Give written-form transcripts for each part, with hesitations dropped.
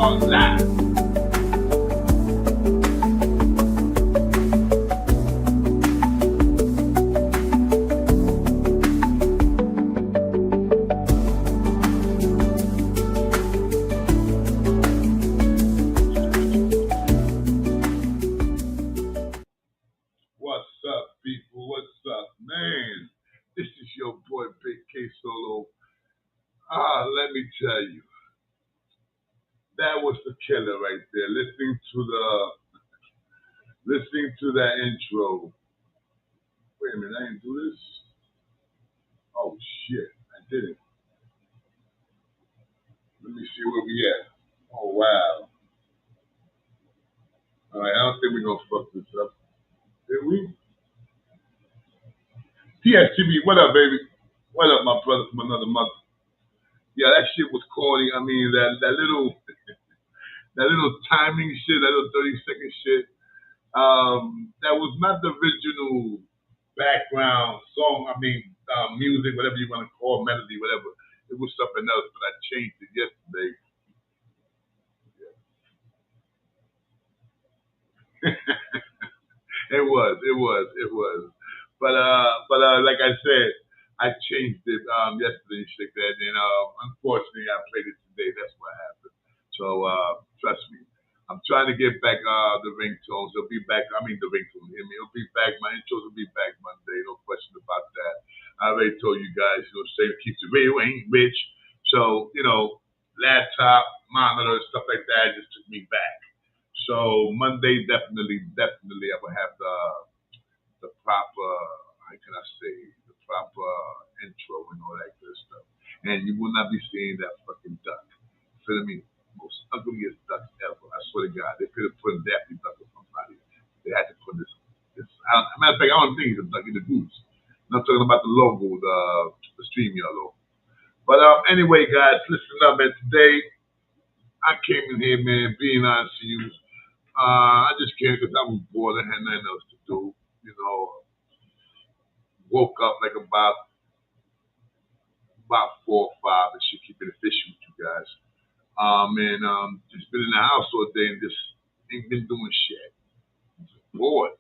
are live. What's up, people? What's up, man? This is your boy, Big K.SOLO. Let me tell you, that was the killer right there. Listening to that intro. Wait a minute, I didn't do this. Oh shit, I did it. Let me see where we at. Oh wow. All right, I don't think we're gonna fuck this up. Did we? TSTV, what up, baby? What up, my brother from another mother? Yeah, that shit was corny. I mean, that little that little timing shit, that little 30-second shit. That was not the original background song. I mean, music, whatever you want to call, melody, whatever. It was something else, but I changed it yesterday. it was. But like I said, I changed it yesterday, shit like that, and unfortunately, I played it today. That's what happened. So trust me, I'm trying to get back the ringtones. They'll be back. I mean, the ringtones. Hear me? It'll be back. My intros will be back Monday. No question about that. I already told you guys. Say keeps the radio ain't rich. So laptop, monitor, stuff like that just took me back. So Monday, definitely, I will have the proper, how can I say, the proper intro and all that good stuff. And you will not be seeing that fucking duck. Feel me? Most ugliest duck ever. I swear to God, they could have put Daffy Duck or somebody. They had to put this. Matter of fact, I don't think he's a duck. He's a goose. And I'm talking about the logo, the stream yellow. But anyway, guys, listen up, man. Today I came in here, man, being honest with you. I just came because I was bored. I had nothing else to do. Woke up like about 4 or 5 and shit, keeping it fishy with you guys. And just been in the house all day and just ain't been doing shit. Just bored.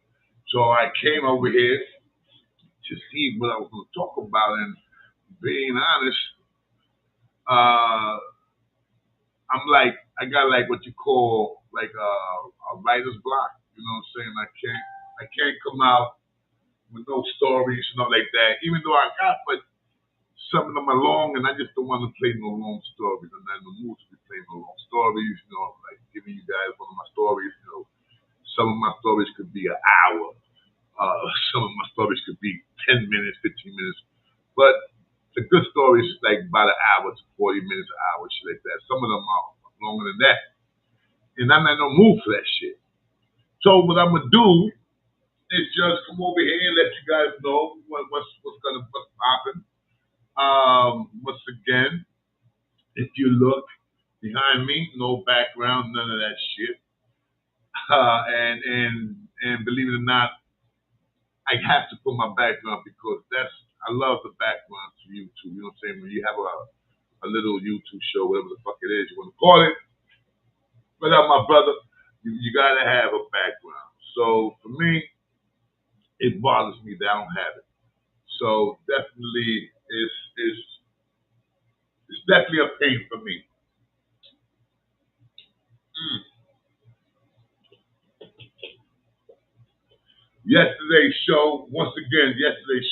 So I came over here to see what I was going to talk about. And being honest, I'm like, I got like what you call like a writer's block. You know what I'm saying? I can't come out with no stories, not like that. Even though I got, but some of them are long, and I just don't want to play no long stories. I'm not in the mood to be playing no long stories. Like giving you guys one of my stories. Some of my stories could be an hour. Some of my stories could be 10 minutes, 15 minutes. But the good stories is like about an hour to 40 minutes, an hour, shit like that. Some of them are longer than that. And I'm not in no mood for that shit. So what I'm gonna do is just come over here and let you guys know what's popping. Once again, if you look behind me, no background, none of that shit. And believe it or not, I have to put my background because I love the background to YouTube. You know what I'm saying? When you have a little YouTube show, whatever the fuck it is you want to call it. But my brother, you gotta have a background. So for me, it bothers me that I don't have it. So definitely it's definitely a pain for me. Mm. Yesterday's show, I believe yesterday's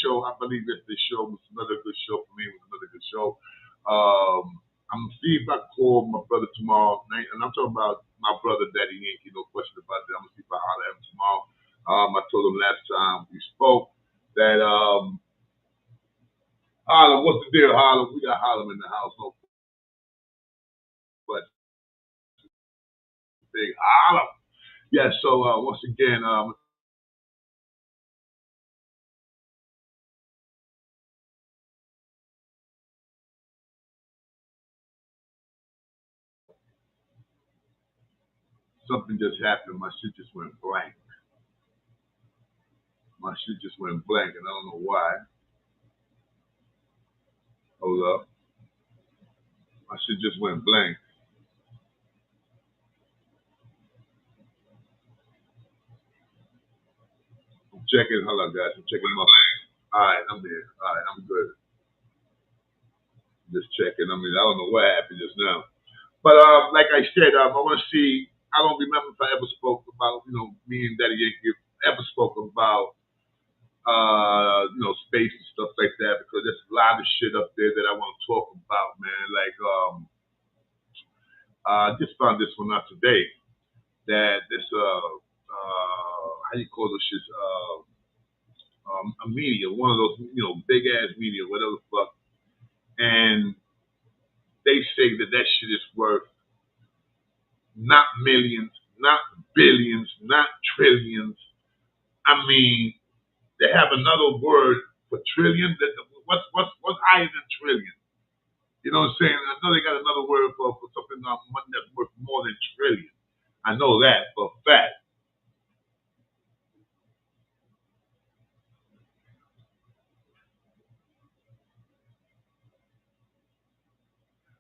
show was another good show for me. It was another good show. I'm gonna see if I call my brother tomorrow night, and I'm talking about my brother Daddy Yankee, no question about that. I'm gonna see if I holler at him tomorrow. I told him last time we spoke that Harlem, what's the deal, Harlem? We got Harlem in the house, no, but big Harlem. Yeah. So once again, something just happened. My shit just went blank. My shit just went blank, and I don't know why. Hold up. My shit just went blank. checking. Hold on, guys. I'm checking my. All right, I'm here. All right, I'm good. Just checking. I mean, I don't know what happened just now. But like I said, I want to see. I don't remember if I ever spoke about, me and Daddy Yankee ever spoke about, space and stuff like that, because there's a lot of shit up there that I want to talk about, man. Like, I just found this one out today that this, how you call this shit, a media, one of those, big ass media, whatever the fuck, and they say that that shit is worth not millions, not billions, not trillions. I mean, they have another word for trillion. What's higher than trillion? You know what I'm saying? I know they got another word for something money that's worth more than trillion. I know that for a fact.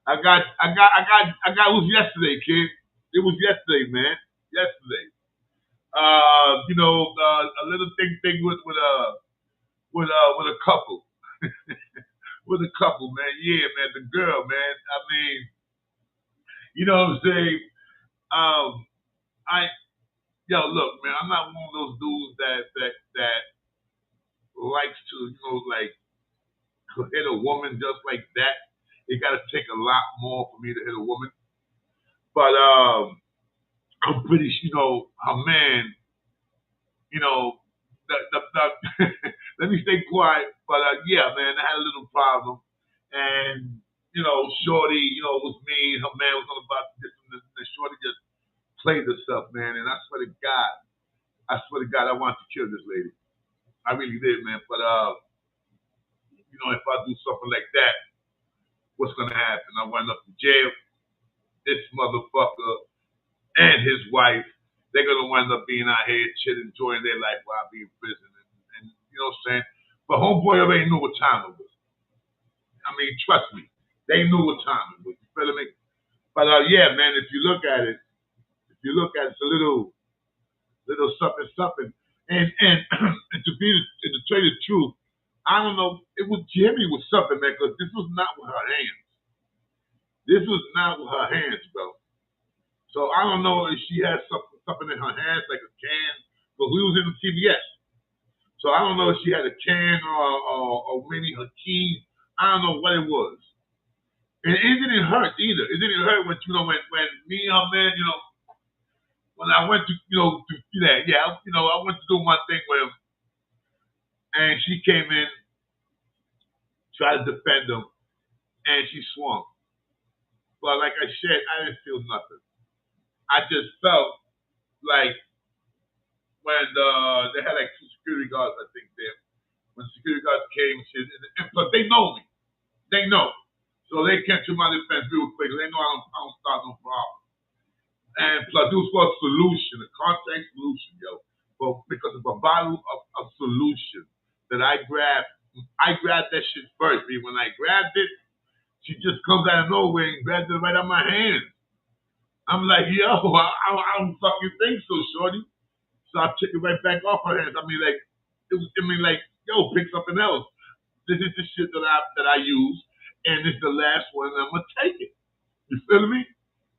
I got. It was yesterday, kid. It was yesterday, man. Yesterday. A little thing with a couple. With a couple, man. Yeah, man. The girl, man. I mean, you know what I'm saying? Um, I look, man. I'm not one of those dudes that likes to, like hit a woman just like that. It got to take a lot more for me to hit a woman. But I'm pretty, a man, you know, the let me stay quiet. But yeah, man, I had a little problem, and Shorty, was mean. Her man was on about this, and Shorty just played herself, man. And I swear to God, I wanted to kill this lady. I really did, man. But if I do something like that, what's gonna happen? I wind up in jail. This motherfucker and his wife, they're gonna wind up being out here chilling, enjoying their life while I be in prison. And you know what I'm saying? But homeboy already knew what time it was. I mean, trust me, they knew what time it was. You feel me? But yeah, man, if you look at it, it's a little something, something. And and to tell you the truth, I don't know. It was Jimmy with something, man, because this was not with her hands. This was not with her hands, bro. So I don't know if she had something in her hands, like a can, but we was in the CBS. So I don't know if she had a can or maybe her keys. I don't know what it was. And it didn't hurt either. It didn't hurt when when me and her man, when I went to to do that. Yeah, I went to do my thing with him, and she came in, tried to defend him, and she swung. But like I said, I didn't feel nothing. I just felt like when they had like two security guards, I think there. When security guards came, and plus they know me, they know, so they came to my defense real quick. They know I don't start no problem. And plus, it was for a solution, a contact solution, yo. But because of a bottle of solution that I grabbed that shit first. When I grabbed it, she just comes out of nowhere and grabs it right out of my hand. I'm like, yo, I don't fucking think so, shorty. So I took it right back off her hands. I mean, like, yo, pick something else. This is the shit that I use, and it's the last one. And I'm gonna take it. You feel me?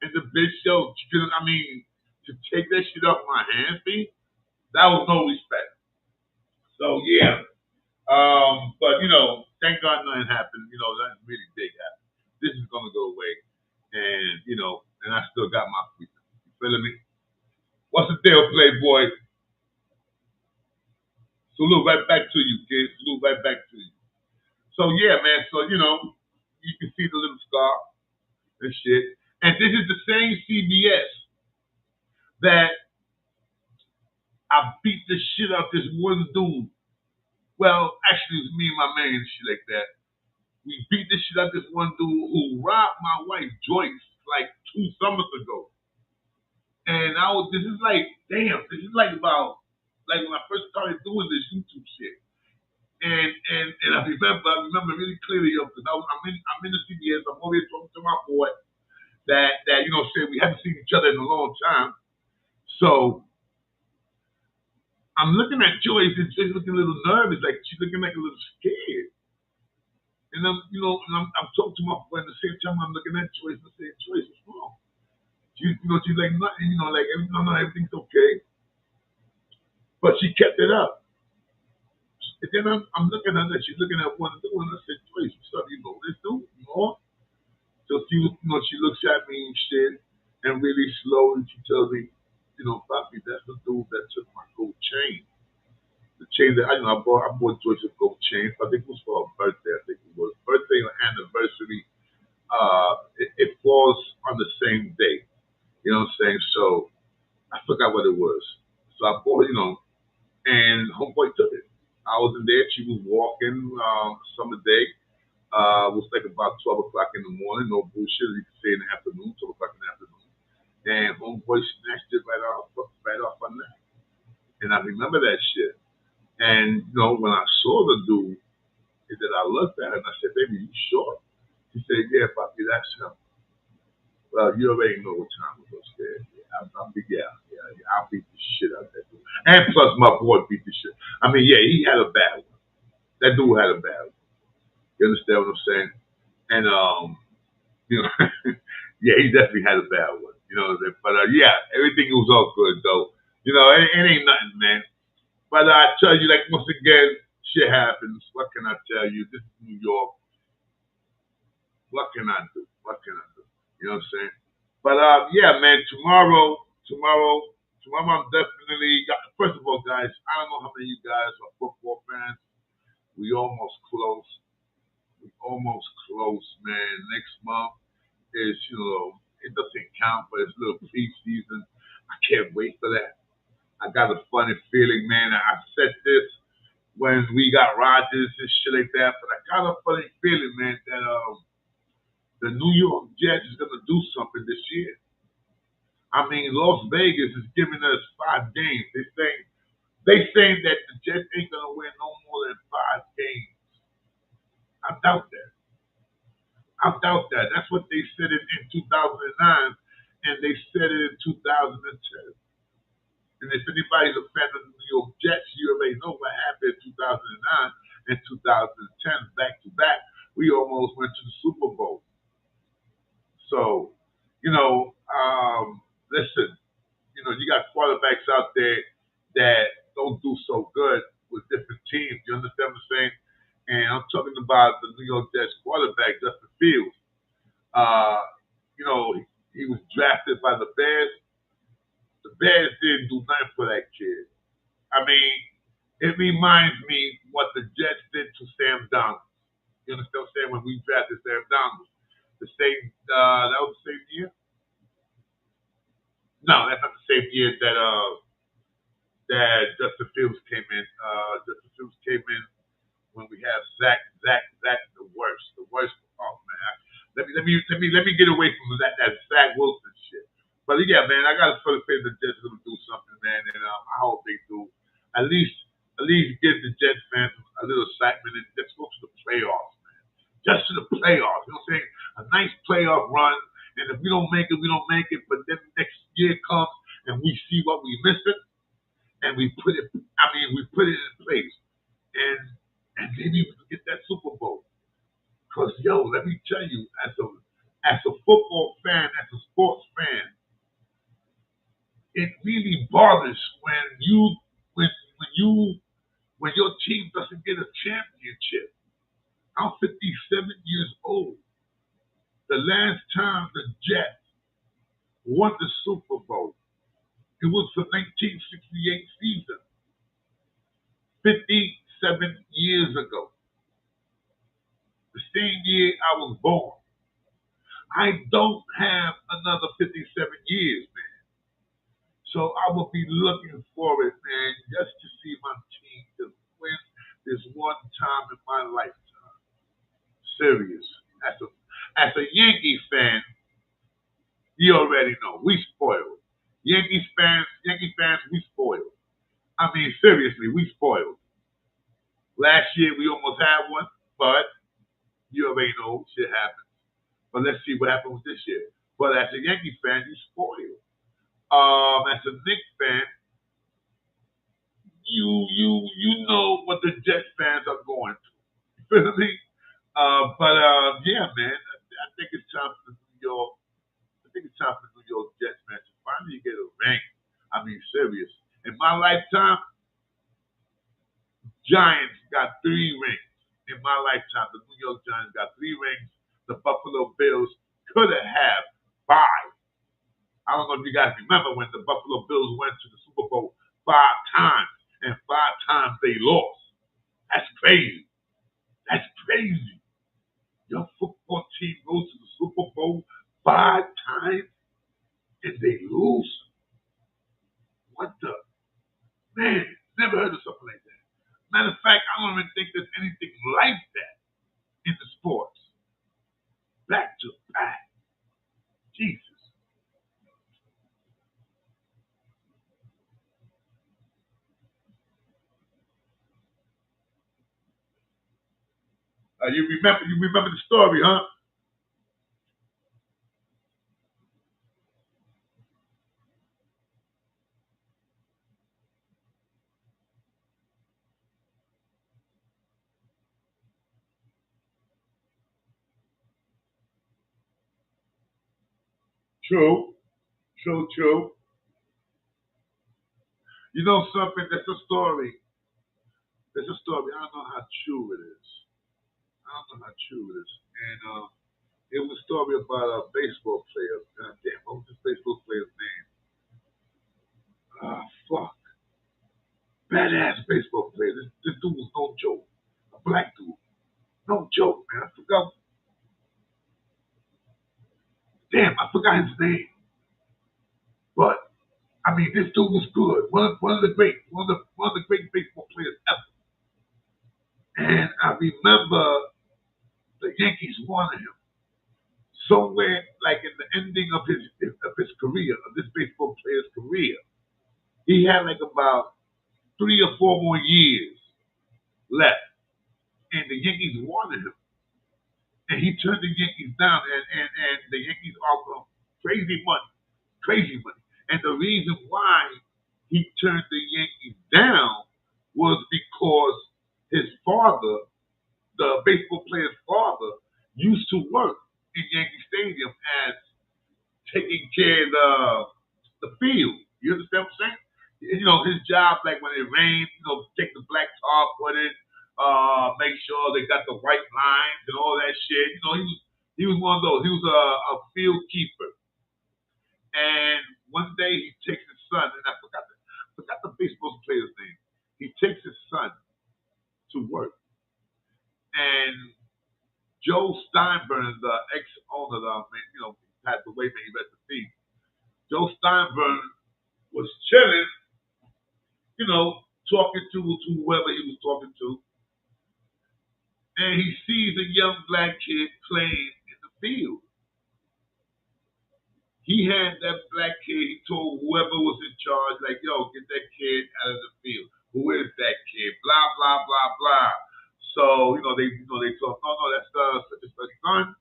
And the bitch, yo, I mean, to take that shit off my hands, B, that was no respect. So yeah, but thank God nothing happened. Nothing really big happened. This is gonna go away, and and I still got my freedom. You feeling me? What's the deal, Playboy? Salute right back to you, kid. Salute right back to you. So yeah, man. So you can see the little scar and shit. And this is the same CBS that I beat the shit out this one dude. Well, actually, it was me and my man and shit like that. We beat the shit out this one dude who robbed my wife Joyce like 2 summers ago. And this is like, damn, this is like about, like when I first started doing this YouTube shit. And I remember really clearly, because I'm in the CBS, I'm over here talking to my boy that said we haven't seen each other in a long time. So I'm looking at Joyce, and she's looking a little nervous, like she's looking like a little scared. And I'm talking to my friend at the same time I'm looking at Joyce and saying, Joyce, what's wrong? She's like nothing, like everything's okay. But she kept it up. And then I'm looking at her, she's looking at one of the one. I said, Joyce, what's up? You know this dude? You know? So she looks at me and shit, and really slow, and she tells me, Papi, that's the dude that took my gold chain. The chain that I bought Joyce a gold chain. I think it was for her birthday. I think it was birthday or anniversary. It falls on the same day. You know what I'm saying? So I forgot what it was. So I bought, and homeboy took it. I wasn't there. She was walking summer day. It was like about 12 o'clock in the morning. No bullshit. You could say in the afternoon, 12 o'clock in the afternoon. And homeboy snatched it right off my neck. And I remember that shit. And, when I saw the dude, that I looked at him, I said, baby, you sure? He said, yeah, papi, that's him. Well, you already know what time it was there. Yeah, I'll beat the shit out of that dude. And plus, my boy beat the shit. I mean, yeah, he had a bad one. That dude had a bad one. You understand what I'm saying? And, you know, yeah, he definitely had a bad one. You know what I'm saying? But, yeah, everything was all good, though. It ain't nothing, man. But I tell you, like, once again, shit happens. What can I tell you? This is New York. What can I do? What can I do? You know what I'm saying? But yeah, man, tomorrow, I'm definitely. First of all, guys, I don't know how many of you guys are football fans. We almost close. We almost close, man. Next month is, it doesn't count, but it's a little preseason. I can't wait for that. I got a funny feeling, man. I said this when we got Rodgers and shit like that, but I got a funny feeling, man, that the New York Jets is gonna do something this year. I mean, Las Vegas is giving us 5 games. They saying that the Jets ain't gonna win no more than 5 games. I doubt that. I doubt that. That's what they said in 2009, and they said it in 2010. And if anybody's a fan of the New York Jets, you already know what happened in 2009 and 2010, back to back. We almost went to the Super Bowl. So, listen, you got quarterbacks out there that don't do so good with different teams. You understand what I'm saying? And I'm talking about the New York Jets quarterback, Justin Fields. Uh, he was drafted by the Bears. The Bears didn't do nothing for that kid. I mean, it reminds me what the Jets did to Sam Donald. You understand what I'm saying? When we drafted Sam Donald, that was the same year. No, that's not the same year that Justin Fields came in. Justin Fields came in when we have Zach, the worst. Oh man, let me get away from that Zach Wilson shit. But yeah, man, I got to sort of say the Jets are gonna do something, man, and I hope they do. At least, at least give the Jets fans a little excitement and let's go to the playoffs, man. Just to the playoffs. You know what I'm saying? A nice playoff run, and if we don't make it, we don't make it. But then next year comes and we see what we missing, and we put it. I mean, we put it in place, and maybe we can get that Super Bowl. Cause yo, let me tell you, as a football fan, as a sports fan, it really bothers when you when your team doesn't get a championship. I'm 57 years old. The last time the Jets won the Super Bowl, it was the 1968 season, 57 years ago. The same year I was born. I don't have another 57 years, man. So I will be looking for it, man, just to see my team just win this one time in my lifetime. Serious. As a Yankee fan, you already know we spoiled. Yankee fans, we spoiled. I mean, seriously, we spoiled. Last year we almost had one, but you already know shit happens. But let's see what happens this year. But as a Yankee fan, you spoiled. As a Knicks fan, you know what the Jets fans are going through. You feel me? But yeah, man, I think it's time for the New York. I think it's time for the New York Jets, man, to finally get a ring. I mean, serious. In my lifetime, Giants got 3 rings. In my lifetime, the New York Giants got 3 rings. The Buffalo Bills could have had 5. I don't know if you guys remember when the Buffalo Bills went to the Super Bowl 5 times, and 5 times they lost. That's crazy. That's crazy. Your football team goes to the Super Bowl 5 times and they lose. What the man? Never heard of something like that. Matter of fact, I don't even think there's anything like that in the sports. Back to back. Jesus. You remember the story, huh? True. True, true. You know something? That's a story. There's a story. I don't know how true it is. I don't know how true it is. And it was a story about a baseball player. God damn, what was this baseball player's name? Ah, fuck. Badass baseball player. This dude was no joke. A black dude. No joke, man. I forgot. Damn, I forgot his name. But I mean, this dude was good. One of the great baseball players ever. And I remember the Yankees wanted him somewhere like in the ending of his career, of this baseball player's career. He had like about 3 or 4 more years left, and the Yankees wanted him, and he turned the Yankees down, and the Yankees offered him crazy money, and the reason why he turned the Yankees down was because his father, the baseball player's father, used to work in Yankee Stadium as taking care of the field. You understand what I'm saying? You know, his job, like when it rains, take the black tar, put it, make sure they got the white lines and all that shit. He was one of those. He was a field keeper. And one day he takes his son, and I forgot the baseball player's name. He takes his son to work, and Joe Steinbrenner, the ex-owner, passed away, may he rest in peace. Joe Steinbrenner was chilling, talking to whoever he was talking to, and he sees a young black kid playing in the field. He had that black kid. He told whoever was in charge, like, "Yo, get that kid out of the field. Who is that kid? Blah blah blah blah." So they told, "No, no, that's such and such son.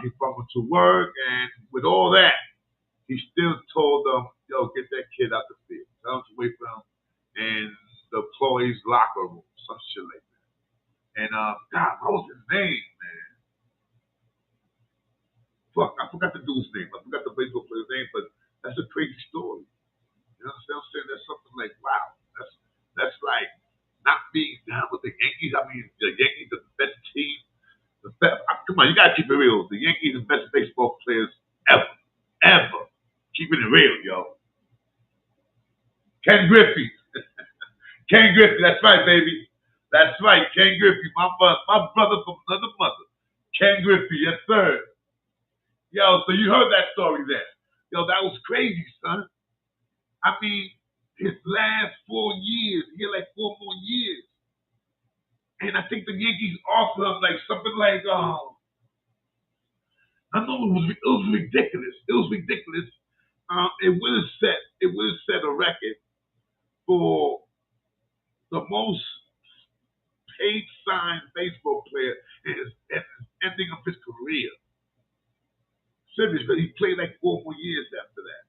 He brought him to work, and with all that, he still told them, yo, get that kid out the field. Tell him to wait for him in the employees' locker room, some shit like that." And God, what was his name, man? Fuck, I forgot the dude's name. I forgot the baseball player's name, but that's a crazy story. You know what I'm saying? That's something like, wow, that's like not being down with the Yankees. I mean, the Yankees are the best team. Come on, you gotta keep it real. The Yankees are the best baseball players ever, ever. Keeping it real, yo. Ken Griffey. Ken Griffey, that's right, baby. That's right, Ken Griffey, my brother from another mother. Ken Griffey, yes, sir. Yo, so you heard that story there. Yo, that was crazy, son. I mean, his last 4 years, he had like 4 more years. And I think the Yankees offered him like something like, I know it was ridiculous. It was ridiculous. It would have set a record for the most paid signed baseball player in his ending of his career. Seriously, he played like 4 more years after that.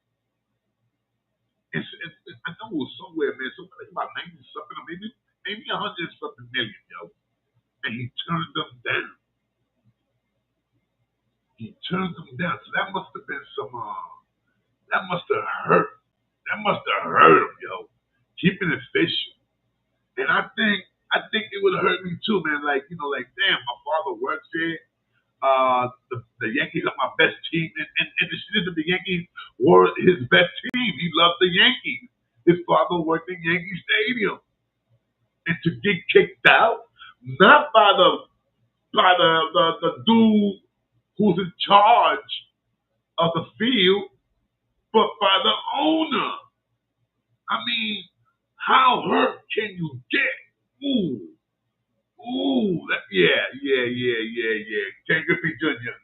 I know it was somewhere, man. So like about 90 something, or maybe 100 something million, yo. And he turned them down. He turned them down. So that must have been some. That must have hurt. That must have hurt him, yo. Keeping it fishing. And I think it would hurt me too, man. Like, like, damn, my father works here. The Yankees are my best team, and the shit is that the Yankees were his best team. He loved the Yankees. His father worked in Yankee Stadium, and to get kicked out, not by the dude who's in charge of the field, but by the owner. I mean, how hurt can you get? Ooh, yeah. Ken Griffey Jr.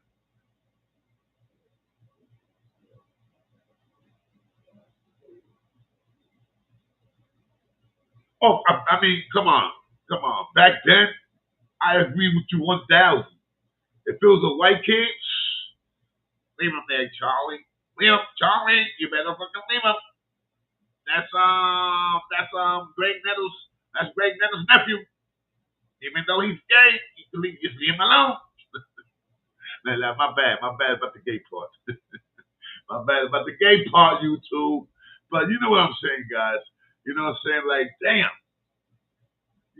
Oh, I mean, come on. Back then, I agree with you 1,000. If it was a white kid, leave him there, Charlie. Leave him, Charlie. You better fucking leave him. That's Greg Nettles. That's Greg Nettles' nephew. Even though he's gay, you can just leave him alone. Nah, my bad about the gay part. My bad about the gay part, YouTube. But you know what I'm saying, guys. You know what I'm saying? Like, damn.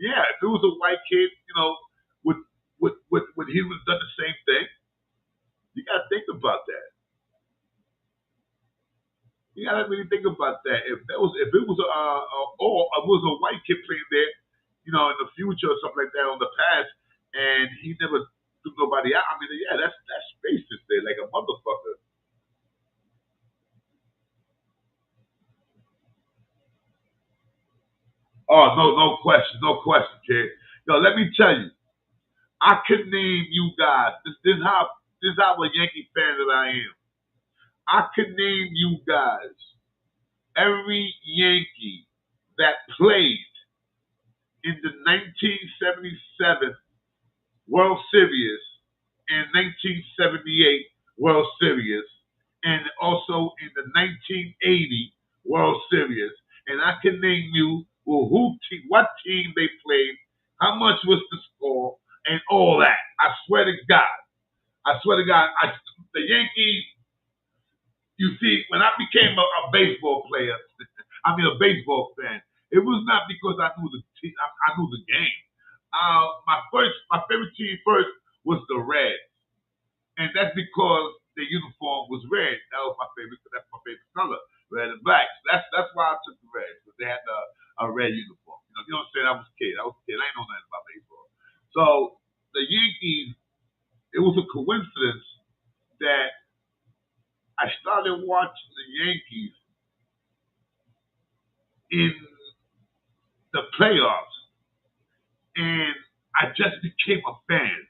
Yeah, if it was a white kid, would would he would have done the same thing? You gotta think about that. You gotta really think about that. If it was or if it was a white kid playing there, in the future or something like that on the past, and he never took nobody out. I mean, yeah, that's racist there, like a motherfucker. Oh no, no question, kid. Yo, let me tell you, I could name you guys. This is how a Yankee fan that I am. I could name you guys every Yankee that played in the 1977 World Series and 1978 World Series, and also in the 1980 World Series. And I can name you what team they played, how much was the score, and all that. I swear to God. I swear to God. The Yankees. You see, when I became a baseball player, I mean a baseball fan, it was not because I knew the team, I knew the game. My favorite team first was the Reds, and that's because the uniform was red. That was my favorite. That's my favorite color, red and black. So that's why I took the Reds because they had a red uniform. You know what I'm saying? I was a kid. I ain't know nothing about baseball. So the Yankees, it was a coincidence that I started watching the Yankees in the playoffs, and I just became a fan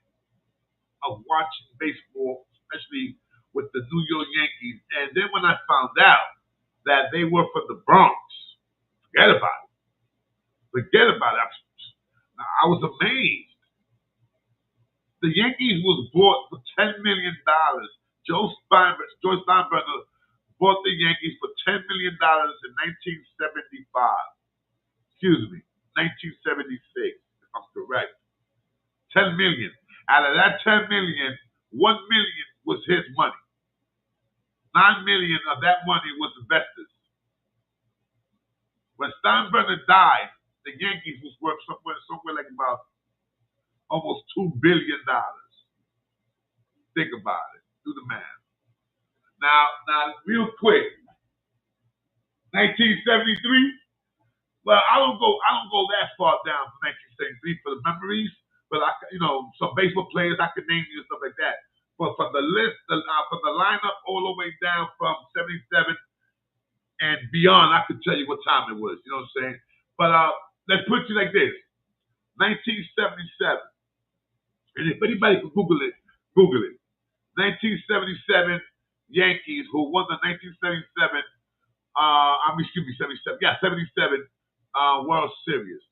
of watching baseball, especially with the New York Yankees. And then when I found out that they were from the Bronx, forget about it. Forget about it. I was amazed. The Yankees was bought for $10 million. Joe Steinbrenner bought the Yankees for $10 million in 1975. Excuse me, 1976, if I'm correct. 10 million. Out of that 10 million, 1 million was his money. 9 million of that money was investors. When Steinbrenner died, the Yankees was worth somewhere like about almost $2 billion. Think about it. Do the math. Now, real quick, 1973. Well, I don't go that far down from 1973 for the memories, but some baseball players I could name you and stuff like that. But from the list, from the lineup all the way down from '77 and beyond, I could tell you what time it was. You know what I'm saying? But let's put it like this: 1977. And if anybody can Google it, Google it. 1977 Yankees who won the 1977. Excuse me, 77. Yeah, 77 World Series.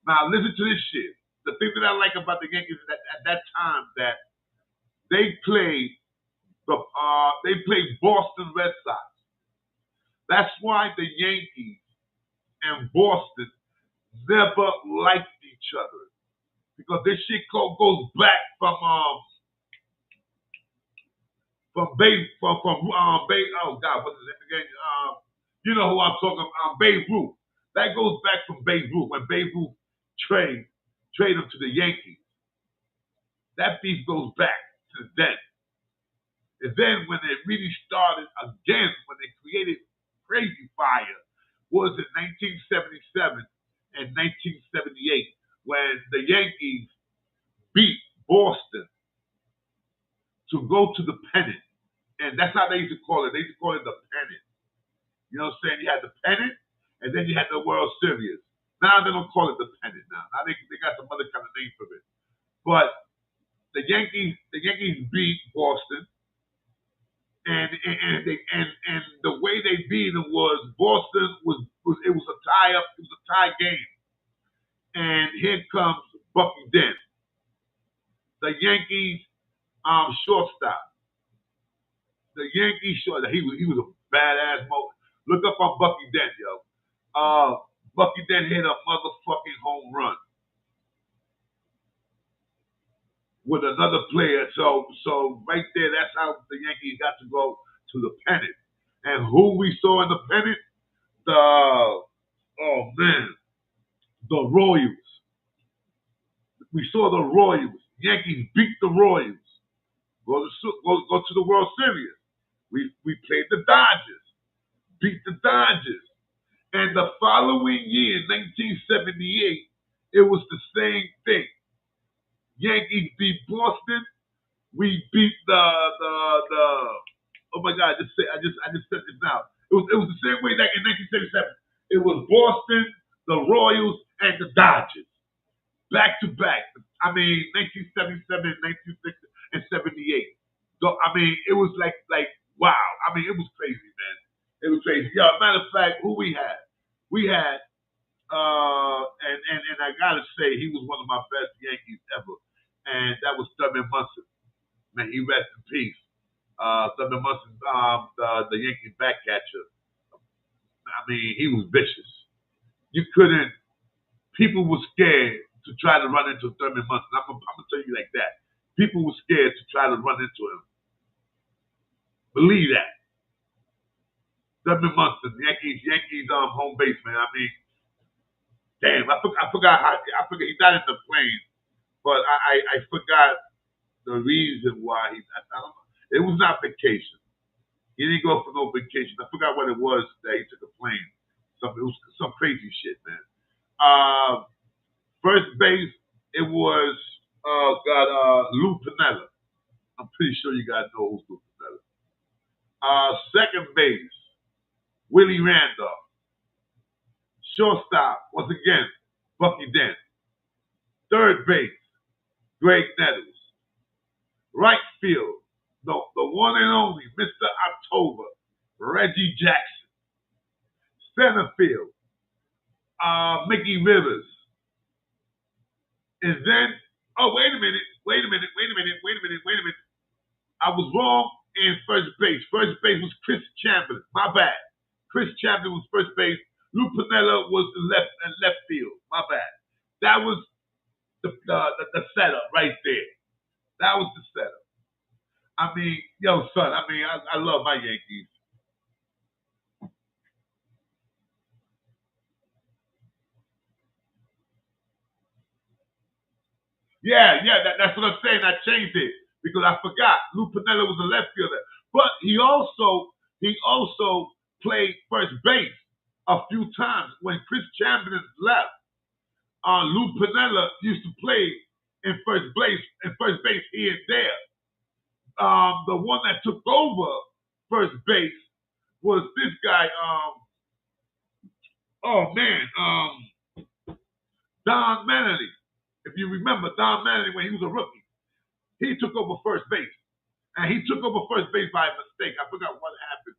Now listen to this shit. The thing that I like about the Yankees is that at that time that they played Boston Red Sox. That's why the Yankees and Boston never liked each other because this shit goes back from Bay. Oh God, what's his name again? You know who I'm talking about? Babe Ruth. That goes back from Babe Ruth when Babe Ruth trade trade him to the Yankees. That beef goes back to then. And then when it really started again, when they created Crazy Fire, was in 1977 and 1978 when the Yankees beat Boston to go to the pennant. And that's how they used to call it. They used to call it the pennant. You know what I'm saying? You had the pennant, and then you had the World Series. Now they don't call it the pennant. Now they got some other kind of name for it. But the Yankees beat Boston, and the way they beat them was Boston was it was a tie up. It was a tie game, and here comes Bucky Dent, the Yankees shortstop. The Yankees short. He was a badass mo. Look up on Bucky Dent, yo. Bucky Dent hit a motherfucking home run with another player. So right there, that's how the Yankees got to go to the pennant. And who we saw in the pennant? The oh man, the Royals. We saw the Royals. Yankees beat the Royals. Go to the World Series. We played the Dodgers. Beat the Dodgers. And the following year, 1978, it was the same thing. Yankees beat Boston. We beat the. Oh my God! I just said this now. It was the same way that in 1977. It was Boston, the Royals, and the Dodgers, back to back. I mean, 1977, 1960, and 78. So I mean, it was like wow. I mean, it was crazy, man. It was crazy. Yo, matter of fact, who we had? We had and I gotta say he was one of my best Yankees ever, and that was Thurman Munson. Man, he rest in peace. Thurman Munson, the Yankee back catcher. I mean, he was vicious. You couldn't. People were scared to try to run into Thurman Munson. I'm gonna tell you like that. People were scared to try to run into him. Believe that. Thurman Munson, Yankees home base man. I mean, damn, I forgot he died in the plane, but I forgot the reason why I don't know. It was not vacation. He didn't go for no vacation. I forgot what it was that he took a plane. It was some crazy shit, man. First base, it was Lou Piniella. I'm pretty sure you guys know who's Lou Piniella. Second base, Willie Randolph. Shortstop, once again, Bucky Dent. Third base, Greg Nettles. Right field, the one and only Mr. October, Reggie Jackson. Center field, Mickey Rivers. And then, oh, wait a minute. I was wrong in first base. First base was Chris Chamberlain. My bad. Chris Chamberlain was first base. Lou Piniella was the left field. My bad. That was the setup right there. That was the setup. I mean, yo, son. I mean, I love my Yankees. Yeah. That's what I'm saying. I changed it because I forgot. Lou Piniella was a left fielder, but he also played first base a few times when Chris Chamberlain left. Lou Piniella used to play in first base here and there. The one that took over first base was this guy. Oh man, Don Manley. If you remember Don Manley when he was a rookie, he took over first base, and he took over first base by a mistake. I forgot what happened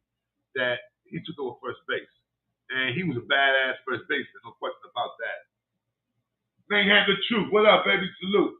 that he took over first base, and he was a badass first baseman. No question about that. Man, had the truth. What up, baby? Salute.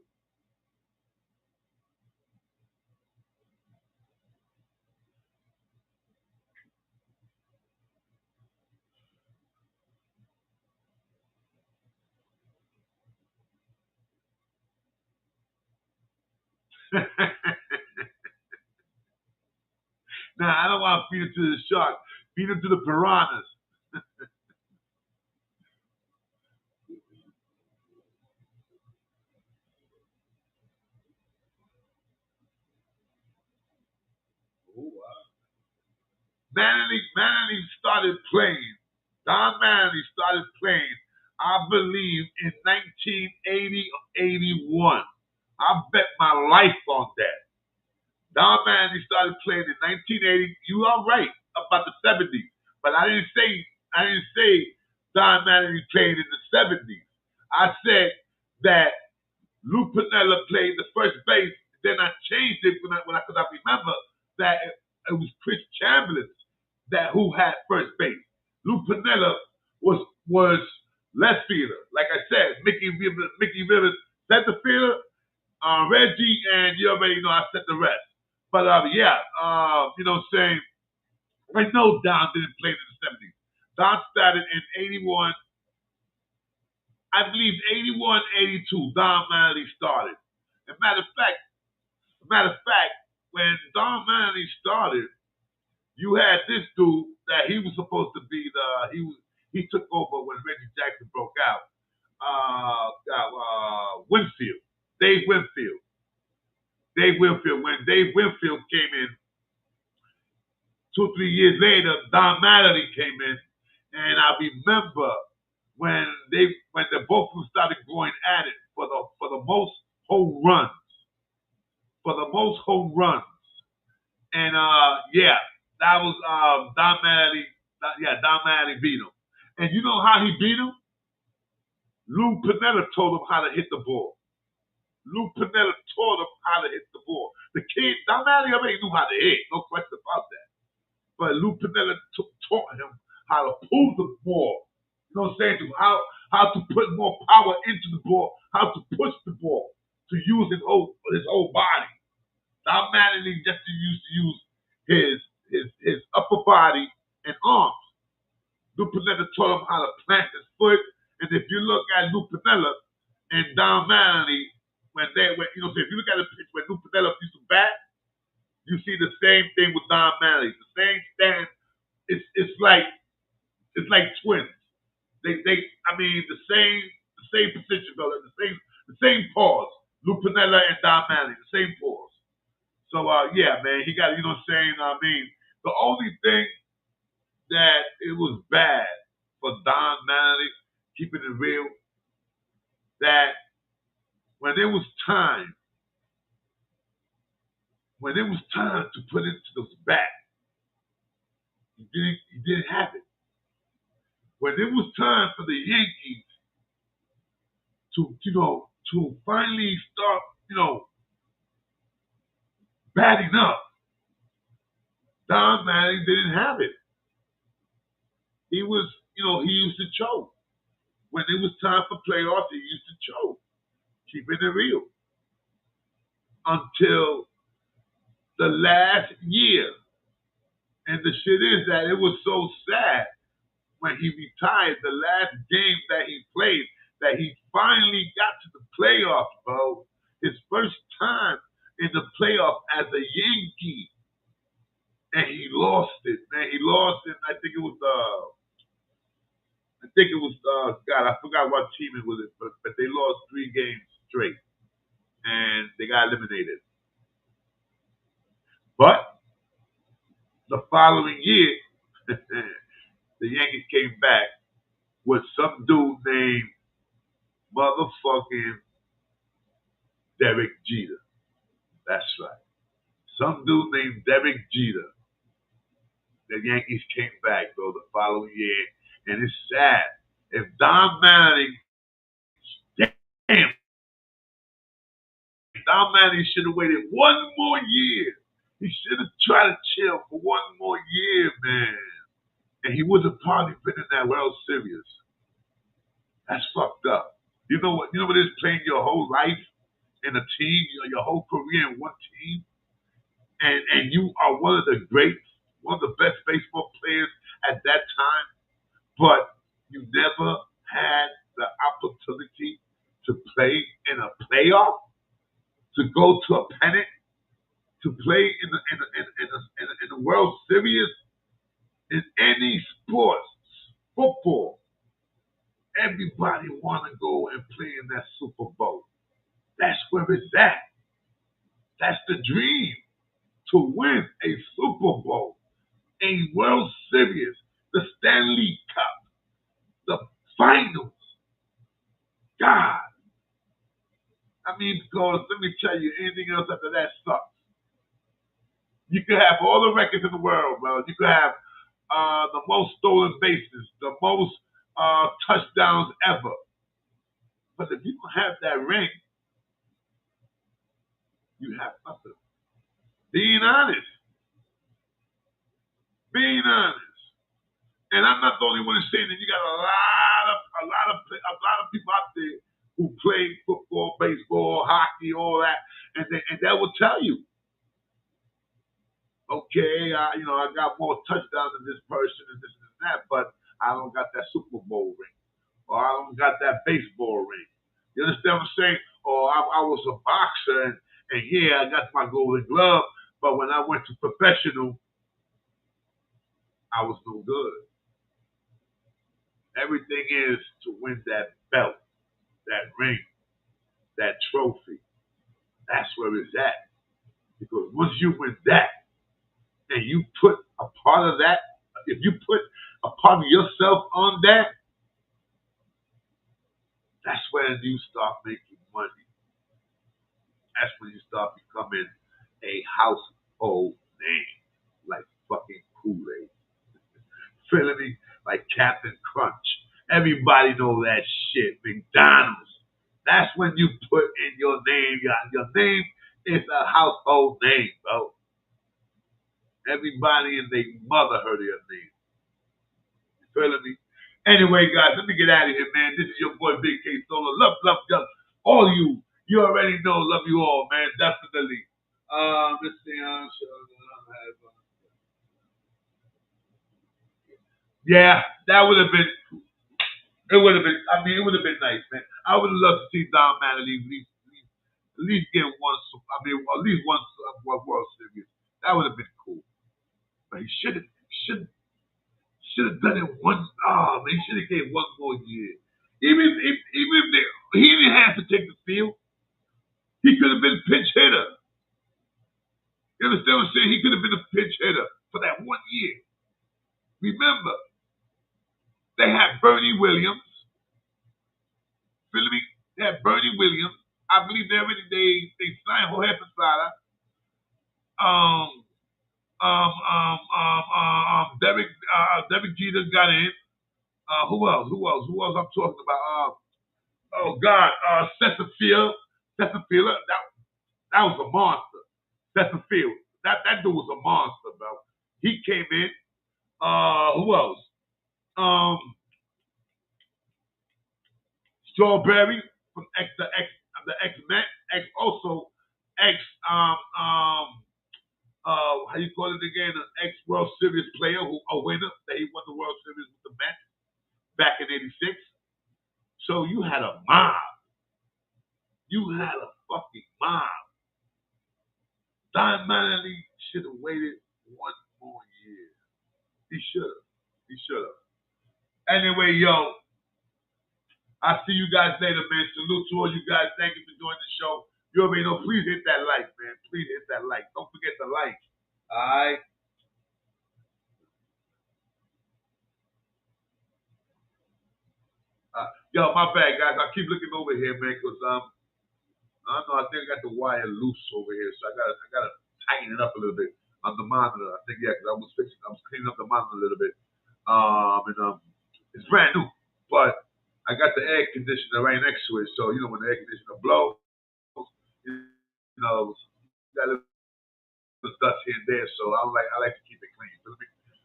Nah, I don't want to feed it to the shark. Feed it to the piranhas. Manley started playing. Don Manley started playing, I believe, in 1980 or 81. I bet my life on that. Don Manley started playing in 1980. You are right about the 70s, but I didn't say Don Manley played in the 70s. I said that Lou Pinella played the first base. Then I changed it because I remember that it was Chris Chambliss that who had first base. Lou Pinella was left fielder. Like I said, Mickey Rivers center fielder, Reggie, and you already know I said the rest. But yeah, you know what I'm saying? I know Don didn't play in the 70s. Don started in 81, I believe 81, 82. Don Manley started. And matter of fact, when Don Manley started, you had this dude that he was supposed to be he took over when Reggie Jackson broke out. Winfield, Dave Winfield. Dave Winfield. When Dave Winfield came in 2 3 years later, Don Manley came in, and I remember when the both of them started going at it for the most home runs, for the most home runs. And yeah, that was Don Manley. Yeah, Don Manley beat him. And you know how he beat him? Lou Pinella told him how to hit the ball. Lou Pinella taught him how to hit the ball. The kid, Don Manley already knew how to hit, no question about that. But Lou Pinella taught him how to pull the ball. You know what I'm saying? How to put more power into the ball, how to push the ball, to use his whole body. Don Manley just used to use his upper body and arms. Lou Pinella taught him how to plant his foot. And if you look at Lou Pinella and Don Manley, if you look at the pitch when Lou Pinella used to bat, you see the same thing with Don Manley. The same stand. It's like twins. I mean the same position, brother. The same pause. Lou Pinella and Don Manley, the same pause. So yeah, man, he got, you know what I'm saying? I mean, the only thing that it was bad for Don Manley, keeping it real, that when it was time, to put into those bat, he didn't have it. When it was time for the Yankees to finally start, batting up, Don Manley didn't have it. He used to choke. When it was time for playoffs, he used to choke. Keeping it real. Until the last year. And the shit is that it was so sad when he retired, the last game that he played, that he finally got to the playoffs, bro. His first time in the playoff as a Yankee. And he lost it, man. He lost it. God, I forgot what team it was, but they lost 3 games straight, and they got eliminated. But the following year, the Yankees came back with some dude named motherfucking Derek Jeter. That's right. Some dude named Derek Jeter. The Yankees came back, though, the following year, and it's sad. If Don Manley, damn, Don Manley should have waited one more year. He should have tried to chill for one more year, man. And he would have probably been in that World Series. That's fucked up. You know what? You know what it is playing your whole life in a team, your whole career in one team, and you are one of the greats, one of the best baseball players at that time, but you never had the opportunity to play in a playoff, to go to a pennant to play in the World Series in any sports, football. Everybody want to go and play in that Super Bowl. That's where it's at. That's the dream, to win a Super Bowl, a World Series, the Stanley Cup, the finals. God. I mean, because let me tell you, anything else after that sucks. You could have all the records in the world, bro. You could have the most stolen bases, the most touchdowns ever. But if you don't have that ring, you have nothing. Being honest. Being honest. And I'm not the only one saying that. You got a lot of people out there who play football, baseball, hockey, all that, and that will tell you, okay, I got more touchdowns than this person and this and that, but I don't got that Super Bowl ring, or I don't got that baseball ring. You understand what I'm saying? Or I was a boxer, and yeah, I got my golden glove, but when I went to professional, I was no good. Everything is to win that belt, that ring, that trophy. That's where it's at. Because once you win that, and you put a part of that, if you put a part of yourself on that, that's when you start making money. That's when you start becoming a household name, like fucking Kool-Aid. Feeling me? Like Captain Crunch. Everybody know that shit. McDonald's. That's when you put in your name. Your name is a household name, bro. Everybody and their mother heard of your name. You feeling me? Anyway, guys, let me get out of here, man. This is your boy Big K.SOLO. Love, love, love. All you. You already know. Love you all, man. Definitely. Let's see. Yeah, that would have been. It would have been. I mean, it would have been nice, man. I would have loved to see Don Mattingly at least get one. I mean, at least one World Series. That would have been cool. But he should have done it one. Oh man, he should have gave one more year. Even if he didn't have to take the field, he could have been pinch hitter. You understand what I'm saying? He could have been a pinch hitter for that 1 year. Remember, they had Bernie Williams. Feel me? They had Bernie Williams. I believe they signed Jorge Posada. Um, Derek Jeter got in. Who else? Who else I'm talking about? Oh God, Cetaphil. Cetaphil. That was a monster. Cetaphil. That dude was a monster, bro. He came in. Who else? Um, Strawberry from the X Men, X also X how you call it again? An ex World Series player who a winner that he won the World Series with the Mets back in '86. So you had a mob. You had a fucking mob. Don Mattingly should have waited one more year. He should have. He should have. Anyway, yo, I'll see you guys later, man. Salute to all you guys. Thank you for joining the show. You already know. Please hit that like, man. Please hit that like. Don't forget to like. All right. Yo, my bad, guys. I keep looking over here, man, because I don't know. I think I got the wire loose over here, so I gotta tighten it up a little bit on the monitor. I think yeah, because I was cleaning up the monitor a little bit. It's brand new, but I got the air conditioner right next to it, so you know when the air conditioner blows, you know, got a little dust here and there. So I like to keep it clean.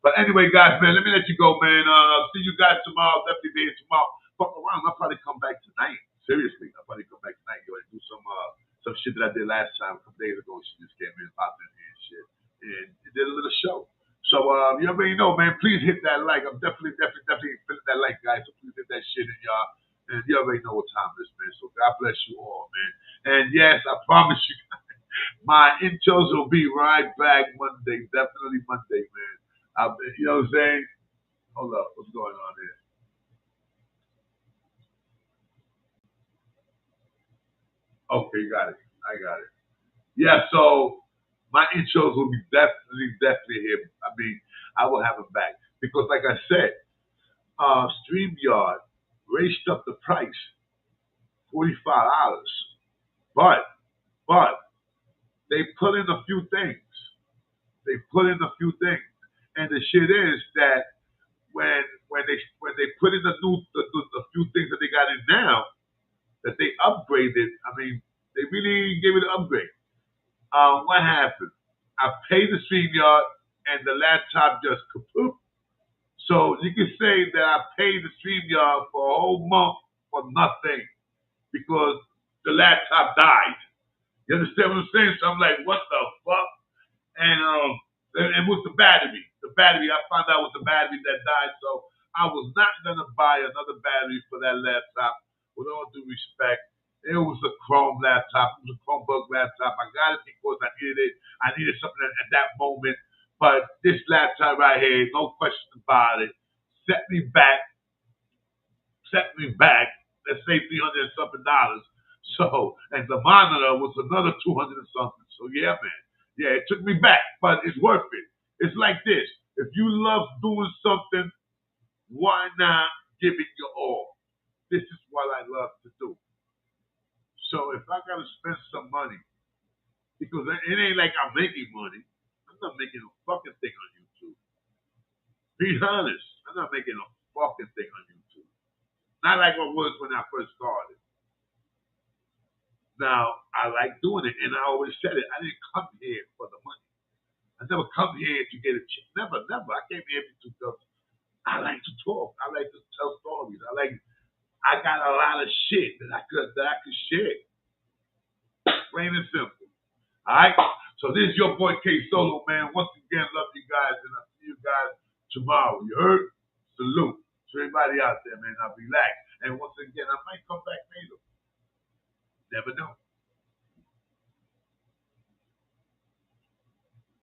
But anyway, guys, man, let me let you go, man. See you guys tomorrow. Definitely be here tomorrow. Fuck around. I'll probably come back tonight. Seriously, I'll probably come back tonight, yo, and do some shit that I did last time a couple days ago. She just came in, popped in here and shit, and did a little show. So you already know, man. Please hit that like. I'm definitely feeling that like, guys. So please hit that shit in y'all. And you already know what time it is, man. So God bless you all, man. And yes, I promise you. My intros will be right back Monday, definitely Monday, man. You know what I'm saying? Hold up, what's going on here? Okay, got it. I got it. Yeah, so my intros will be definitely here. I mean, I will have them back because, like I said, StreamYard raised up the price $45, but but they put in a few things. They put in a few things, and the shit is that when they put in the few things that they got in now that they upgraded. I mean, they really gave it an upgrade. What happened? I paid the StreamYard and the laptop just kaput. So you can say that I paid the StreamYard for a whole month for nothing because the laptop died. You understand what I'm saying? So I'm like, what the fuck? And it was the battery. The battery, I found out it was the battery that died. So I was not gonna buy another battery for that laptop. With all due respect, it was a Chrome laptop. It was a Chromebook laptop. I got it because I needed it. I needed something at that moment. But this laptop right here, no question about it, set me back set me back, let's say $300 and something. So, and the monitor was another 200 and something. So, yeah, man. Yeah, it took me back, but it's worth it. It's like this. If you love doing something, why not give it your all? This is what I love to do. So if I gotta spend some money, because it ain't like I'm making money, I'm not making a fucking thing on YouTube. Be honest, I'm not making a fucking thing on YouTube. Not like I was when I first started. Now, I like doing it, and I always said it. I didn't come here for the money. I never come here to get a check. Never, never. I came here to talk. I like to talk. I like to tell stories. I got a lot of shit that I could share. Plain and simple. All right. So this is your boy K.SOLO, man. Once again, love you guys, and I'll see you guys tomorrow. You heard? Salute to everybody out there, man. I'll be relax. And once again, I might come back later. Never know.